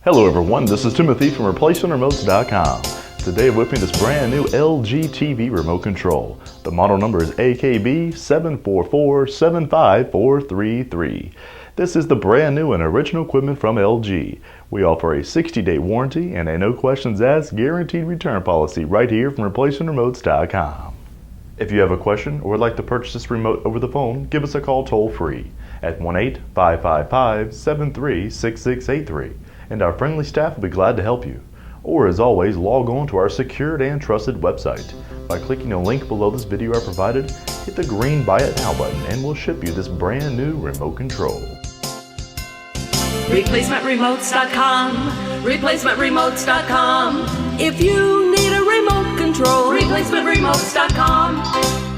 Hello everyone, this is Timothy from ReplacementRemotes.com. Today with me this brand new LG TV remote control. The model number is AKB74475433. This is the brand new and original equipment from LG. We offer a 60-day warranty and a no questions asked guaranteed return policy right here from ReplacementRemotes.com. If you have a question or would like to purchase this remote over the phone, give us a call toll free at 1-855-553-6683. And our friendly staff will be glad to help you. Or as always, log on to our secured and trusted website. By clicking the link below this video I provided, hit the green Buy It Now button and we'll ship you this brand new remote control. ReplacementRemotes.com, ReplacementRemotes.com. If you need a remote control, ReplacementRemotes.com.